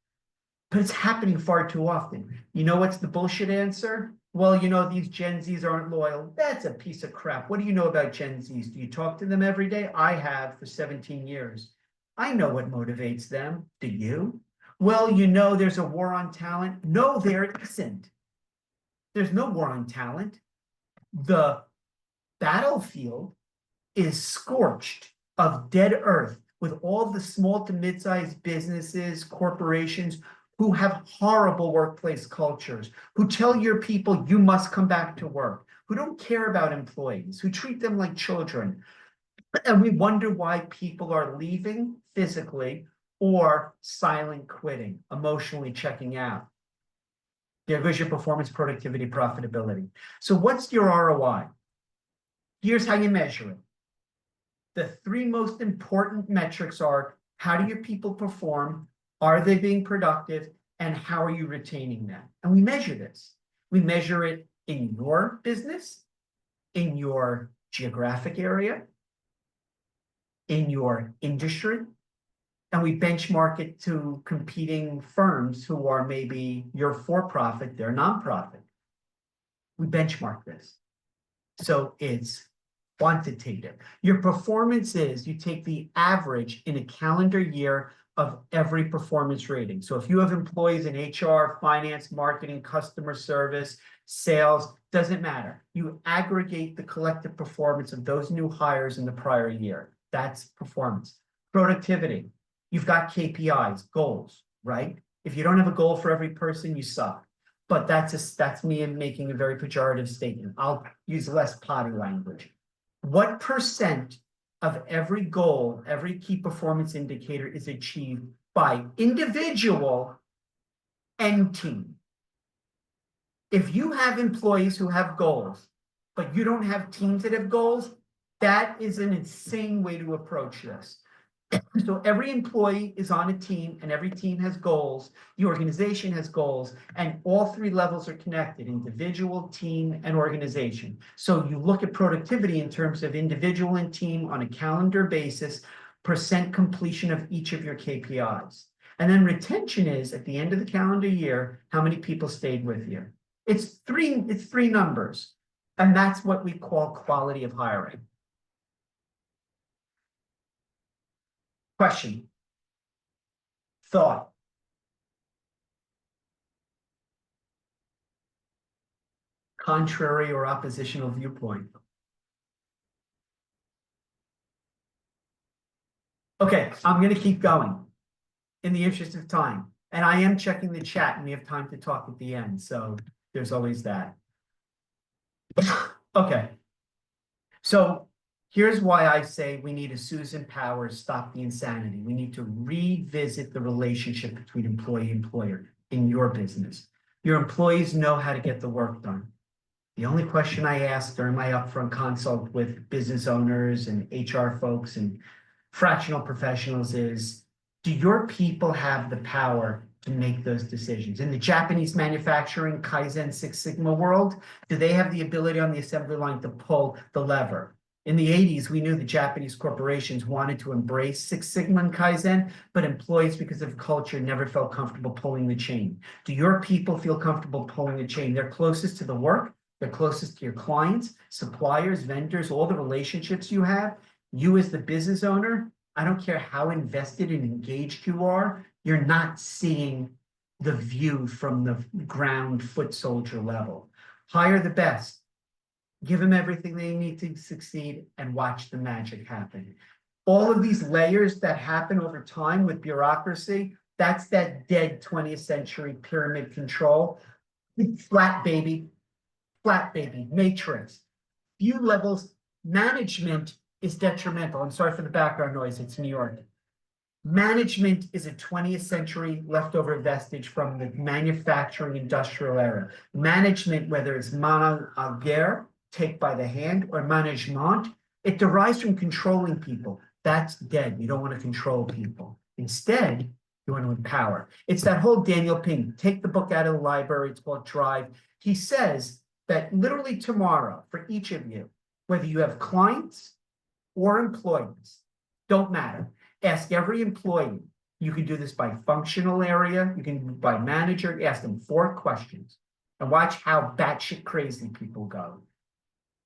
Speaker 1: but it's happening far too often. You know what's the bullshit answer? Well, you know, these Gen Zs aren't loyal. That's a piece of crap. What do you know about Gen Zs? Do you talk to them every day? I have for 17 years. I know what motivates them. Do you? Well, you know, there's a war on talent. No, there isn't. There's no war on talent. The battlefield is scorched of dead earth with all the small to mid-sized businesses, corporations who have horrible workplace cultures, who tell your people you must come back to work, who don't care about employees, who treat them like children. And we wonder why people are leaving physically or silent quitting, emotionally checking out. There goes your performance, productivity, profitability. So what's your ROI? Here's how you measure it. The three most important metrics are: how do your people perform? Are they being productive? And how are you retaining them? And we measure this. We measure it in your business. in your geographic area, in your industry, and we benchmark it to competing firms who are maybe you're for-profit, they're nonprofit. We benchmark this. So it's quantitative. Your performance is you take the average in a calendar year of every performance rating. So if you have employees in HR, finance, marketing, customer service, sales, doesn't matter. You aggregate the collective performance of those new hires in the prior year. That's performance. Productivity. You've got KPIs, goals, right? If you don't have a goal for every person, you suck. But that's me making a very pejorative statement. I'll use less potty language. What percent of every goal, every key performance indicator is achieved by individual and team? If you have employees who have goals, but you don't have teams that have goals, that is an insane way to approach this. So every employee is on a team and every team has goals. The organization has goals and all three levels are connected: individual, team, and organization. So you look at productivity in terms of individual and team on a calendar basis, percent completion of each of your KPIs. And then retention is at the end of the calendar year, how many people stayed with you. It's three numbers. And that's what we call quality of hiring. Question, thought. Contrary or oppositional viewpoint. Okay, I'm going to keep going in the interest of time. And I am checking the chat and we have time to talk at the end. So there's always that. Okay. So here's why I say we need a Susan Powers Stop the Insanity. We need to revisit the relationship between employee and employer in your business. Your employees know how to get the work done. The only question I ask during my upfront consult with business owners and HR folks and fractional professionals is, do your people have the power to make those decisions? In the Japanese manufacturing Kaizen Six Sigma world, do they have the ability on the assembly line to pull the lever? In the 80s, we knew the Japanese corporations wanted to embrace Six Sigma and Kaizen, but employees, because of culture, never felt comfortable pulling the chain. Do your people feel comfortable pulling the chain? They're closest to the work, they're closest to your clients, suppliers, vendors, all the relationships you have. You as the business owner, I don't care how invested and engaged you are, you're not seeing the view from the ground foot soldier level. Hire the best. Give them everything they need to succeed and watch the magic happen. All of these layers that happen over time with bureaucracy, that's that dead 20th century pyramid control. Flat baby, matrix. Few levels, management is detrimental. I'm sorry for the background noise, it's New York. Management is a 20th century leftover vestige from the manufacturing industrial era. Management, whether it's mano a guerre, take by the hand, or management, it derives from controlling people. That's dead. You don't want to control people. Instead, you want to empower. It's that whole Daniel Pink, take the book out of the library, it's called Drive. He says that literally tomorrow, for each of you, whether you have clients or employees, don't matter. Ask every employee. You can do this by functional area, you can do by manager, ask them 4 questions and watch how batshit crazy people go.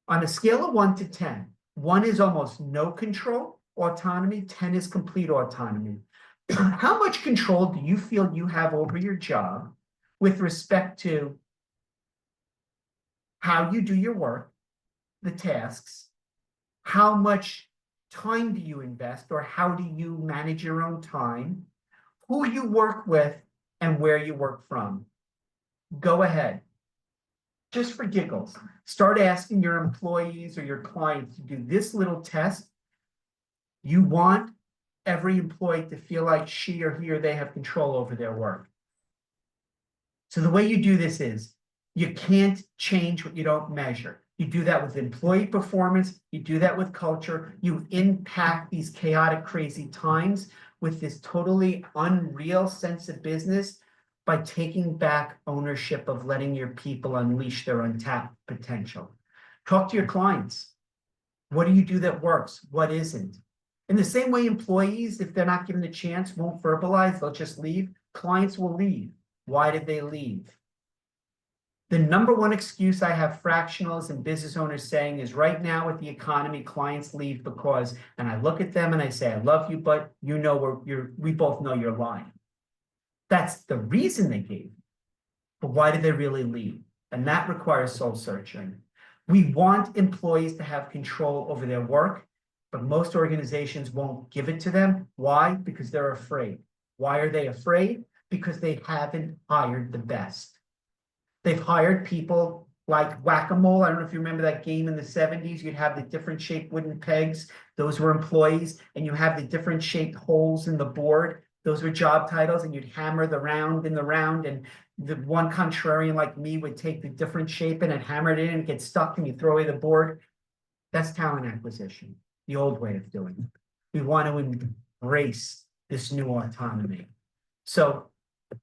Speaker 1: On a scale of 1 to 10, 1 is almost no control, autonomy, 10 is complete autonomy. How much control do you feel you have over your job with respect to how you do your work, the tasks, how much time do you invest, or how do you manage your own time, who you work with, and where you work from? Go ahead. Just for giggles, start asking your employees or your clients to do this little test. You want every employee to feel like she or he or they have control over their work. So the way you do this is, you can't change what you don't measure. You do that with employee performance, you do that with culture, you impact these chaotic, crazy times with this totally unreal sense of business by taking back ownership of letting your people unleash their untapped potential. Talk to your clients. What do you do that works? What isn't? In the same way, employees, if they're not given a chance, won't verbalize, they'll just leave. Clients will leave. Why did they leave? The number one excuse I have fractionals and business owners saying is right now with the economy, clients leave because, and I look at them and I say, I love you, but you know we both know you're lying. That's the reason they gave. But why did they really leave? And that requires soul searching. We want employees to have control over their work, but most organizations won't give it to them. Why? Because they're afraid. Why are they afraid? Because they haven't hired the best. They've hired people like whack-a-mole. I don't know if you remember that game in the 70s. You'd have the different shaped wooden pegs. Those were employees. And you have the different shaped holes in the board. Those were job titles. And you'd hammer the round in the round. And the one contrarian like me would take the different shape and hammer it in and get stuck and you throw away the board. That's talent acquisition, the old way of doing it. We want to embrace this new autonomy. So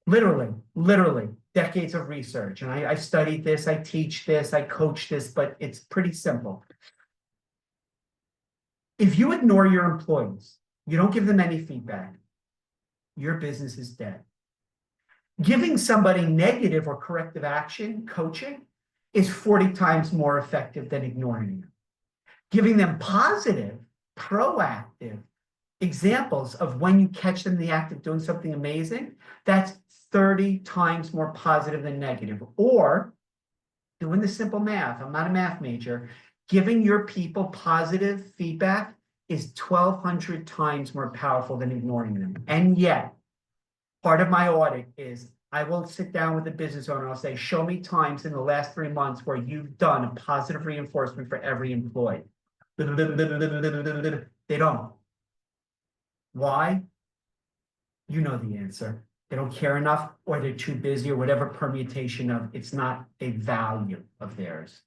Speaker 1: literally decades of research. And I studied this, I teach this, I coach this, but it's pretty simple. If you ignore your employees, you don't give them any feedback, your business is dead. Giving somebody negative or corrective action, coaching, is 40 times more effective than ignoring them. Giving them positive, proactive examples of when you catch them in the act of doing something amazing, that's 30 times more positive than negative. Or doing the simple math, I'm not a math major, giving your people positive feedback is 1,200 times more powerful than ignoring them. And yet, part of my audit is I will sit down with a business owner and I'll say, show me times in the last 3 months where you've done a positive reinforcement for every employee. They don't. Why? You know the answer. They don't care enough, or they're too busy, or whatever permutation of it's not a value of theirs.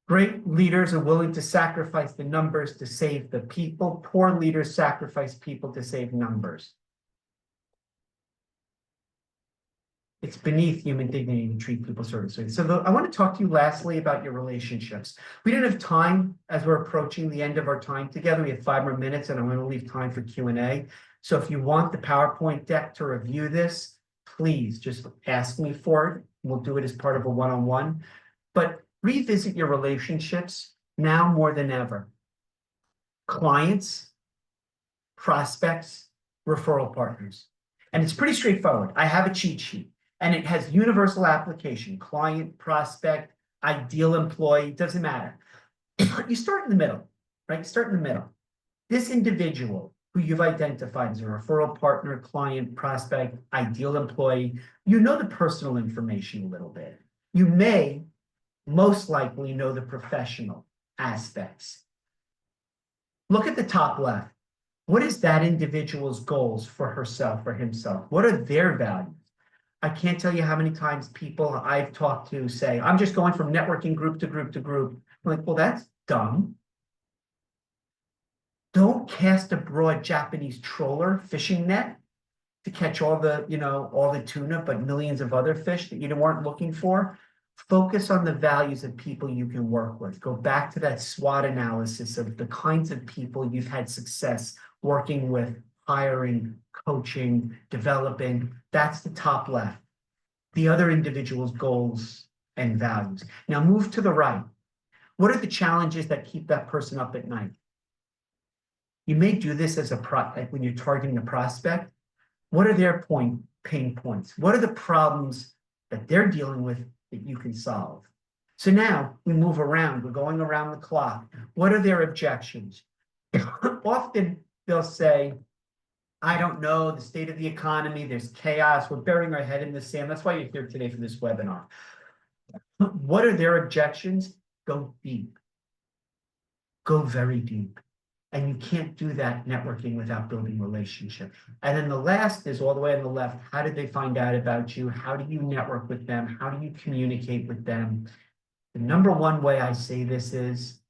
Speaker 1: Great leaders are willing to sacrifice the numbers to save the people. Poor leaders sacrifice people to save numbers. It's beneath human dignity to treat people serviceably. So I want to talk to you lastly about your relationships. We didn't have time as we're approaching the end of our time together. We have 5 more minutes and I'm going to leave time for Q&A. So if you want the PowerPoint deck to review this, please just ask me for it. We'll do it as part of a one-on-one. But revisit your relationships now more than ever. Clients, prospects, referral partners. And it's pretty straightforward. I have a cheat sheet. And it has universal application, client, prospect, ideal employee, doesn't matter. You start in the middle, right? Start in the middle. This individual who you've identified as a referral partner, client, prospect, ideal employee, you know the personal information a little bit. You may most likely know the professional aspects. Look at the top left. What is that individual's goals for herself or himself? What are their values? I can't tell you how many times people I've talked to say, I'm just going from networking group to group to group. I'm like, well, that's dumb. Don't cast a broad Japanese trawler fishing net to catch all the, all the tuna, but millions of other fish that you weren't looking for. Focus on the values of people you can work with. Go back to that SWOT analysis of the kinds of people you've had success working with, hiring, coaching, developing. That's the top left. The other individual's goals and values. Now move to the right. What are the challenges that keep that person up at night? You may do this as like when you're targeting a prospect. What are their pain points? What are the problems that they're dealing with that you can solve? So now we move around. We're going around the clock. What are their objections? Often they'll say, I don't know, the state of the economy, there's chaos, we're burying our head in the sand. That's why you're here today for this webinar. What are their objections? Go deep. Go very deep. And you can't do that networking without building relationships. And then the last is all the way on the left. How did they find out about you? How do you network with them? How do you communicate with them? The number one way I say this is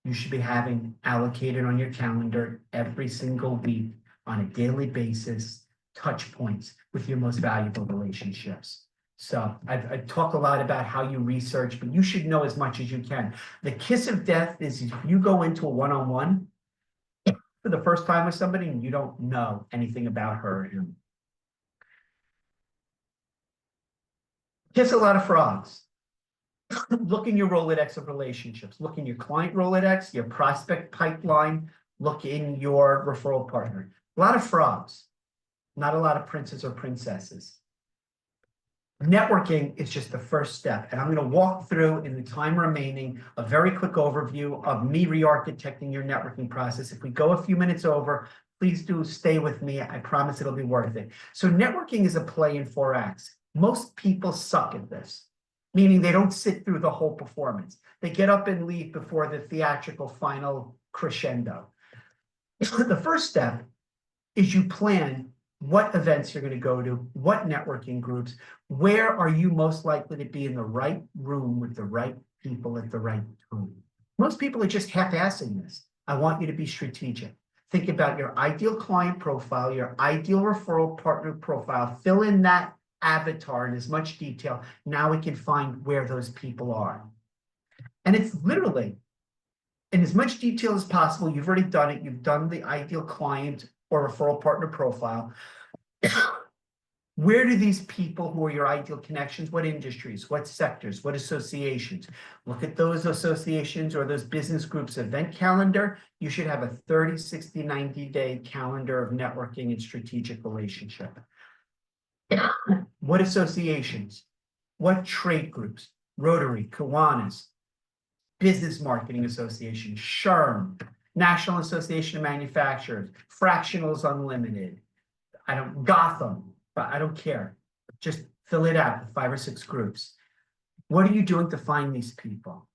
Speaker 1: you should be having allocated on your calendar every single week on a daily basis, touch points with your most valuable relationships. So I talk a lot about how you research, but you should know as much as you can. The kiss of death is if you go into a one-on-one for the first time with somebody and you don't know anything about her or him. Kiss a lot of frogs. Look in your Rolodex of relationships. Look in your client Rolodex, your prospect pipeline. Look in your referral partner. A lot of frogs, not a lot of princes or princesses. Networking is just the first step. And I'm going to walk through, in the time remaining, a very quick overview of me re-architecting your networking process. If we go a few minutes over, please do stay with me. I promise it'll be worth it. So networking is a play in 4 acts. Most people suck at this, meaning they don't sit through the whole performance. They get up and leave before the theatrical final crescendo. The first step is you plan what events you're going to go to, what networking groups, where are you most likely to be in the right room with the right people at the right time. Most people are just half-assing this. I want you to be strategic. Think about your ideal client profile, your ideal referral partner profile, fill in that avatar in as much detail. Now we can find where those people are. And it's literally, in as much detail as possible, you've already done it. You've done the ideal client or referral partner profile. Where do these people who are your ideal connections, what industries, what sectors, what associations? Look at those associations or those business groups' event calendar. You should have a 30, 60, 90-day calendar of networking and strategic relationship. What associations? What trade groups? Rotary, Kiwanis, Business Marketing Association, SHRM, National Association of Manufacturers, Fractionals Unlimited, Gotham, but I don't care. Just fill it out with 5 or 6 groups. What are you doing to find these people?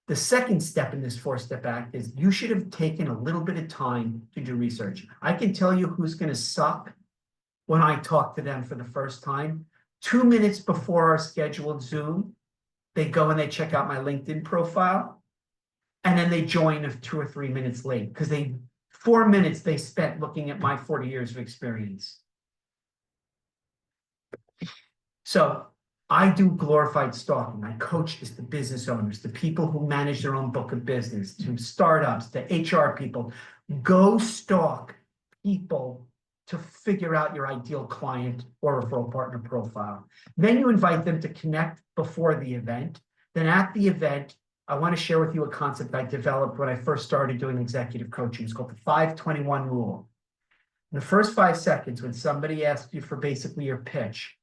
Speaker 1: The second step in this 4-step act is you should have taken a little bit of time to do research. I can tell you who's going to suck when I talk to them for the first time. 2 minutes before our scheduled Zoom, they go and they check out my LinkedIn profile, and then they join 2 or 3 minutes late because 4 minutes they spent looking at my 40 years of experience. So I do glorified stalking. I coach this to business owners, to people who manage their own book of business, to startups, to HR people. Go stalk people to figure out your ideal client or referral partner profile. Then you invite them to connect before the event. Then at the event, I want to share with you a concept I developed when I first started doing executive coaching. It's called the 5-21 rule. In the first 5 seconds, when somebody asks you for basically your pitch,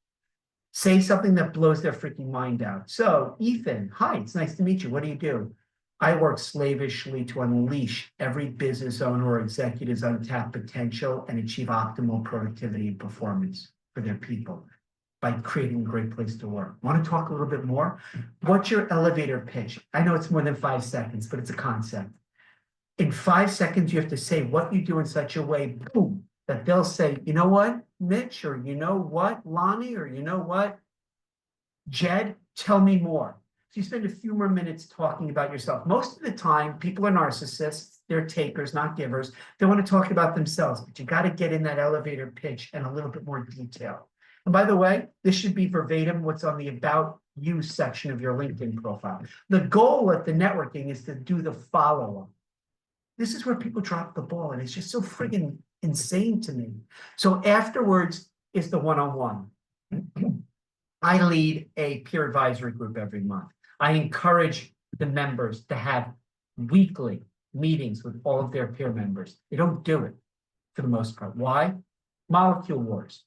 Speaker 1: say something that blows their freaking mind out. So, Ethan, hi, it's nice to meet you. What do you do? I work slavishly to unleash every business owner or executive's untapped potential and achieve optimal productivity and performance for their people by creating a great place to work. Want to talk a little bit more? What's your elevator pitch? I know it's more than 5 seconds, but it's a concept. In 5 seconds, you have to say what you do in such a way, boom, that they'll say, you know what, Mitch, or you know what, Lonnie, or you know what, Jed, tell me more. So you spend a few more minutes talking about yourself. Most of the time, people are narcissists. They're takers, not givers. They want to talk about themselves, but you got to get in that elevator pitch and a little bit more detail. And by the way, this should be verbatim what's on the About You section of your LinkedIn profile. The goal at the networking is to do the follow-up. This is where people drop the ball, and it's just so friggin' insane to me. So afterwards is the one-on-one. I lead a peer advisory group every month. I encourage the members to have weekly meetings with all of their peer members. They don't do it for the most part. Why? Molecule wars.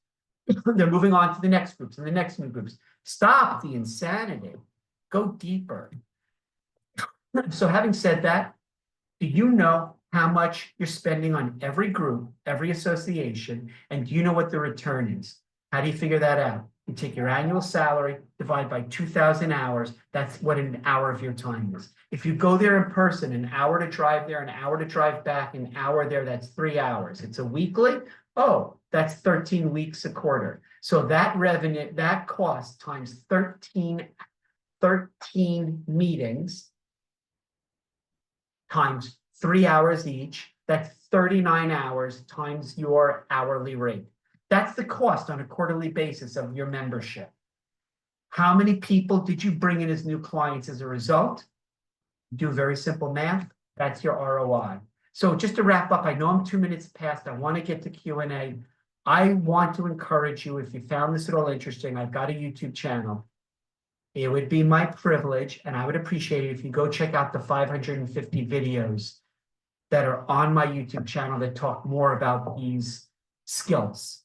Speaker 1: They're moving on to the next groups and the next new groups. Stop the insanity. Go deeper. So having said that, do you know how much you're spending on every group, every association, and do you know what the return is? How do you figure that out? You take your annual salary, divide by 2,000 hours. That's what an hour of your time is. If you go there in person, an hour to drive there, an hour to drive back, an hour there, that's 3 hours. It's a weekly. Oh, that's 13 weeks a quarter. So that revenue, that cost times 13 meetings times 3 hours each, that's 39 hours times your hourly rate. That's the cost on a quarterly basis of your membership. How many people did you bring in as new clients as a result? Do very simple math. That's your ROI. So just to wrap up, I know I'm 2 minutes past. I want to get to Q&A. I want to encourage you, if you found this at all interesting, I've got a YouTube channel. It would be my privilege, and I would appreciate it if you go check out the 550 videos that are on my YouTube channel that talk more about these skills.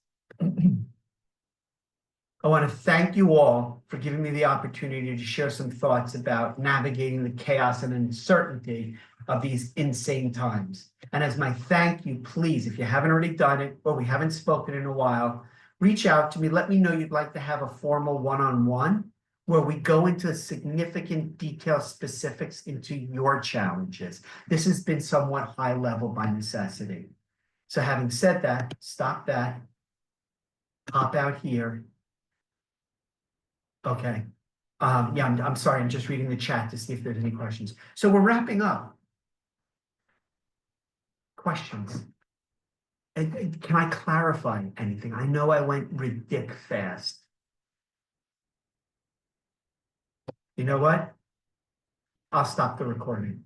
Speaker 1: I want to thank you all for giving me the opportunity to share some thoughts about navigating the chaos and uncertainty of these insane times. And as my thank you, please, if you haven't already done it or we haven't spoken in a while, reach out to me. Let me know you'd like to have a formal one-on-one where we go into significant detail specifics into your challenges. This has been somewhat high level by necessity. So having said that, stop that, pop out here. Okay. Yeah, I'm sorry. I'm just reading the chat to see if there's any questions. So we're wrapping up. Questions? And can I clarify anything? I know I went ridic fast. You know what? I'll stop the recording.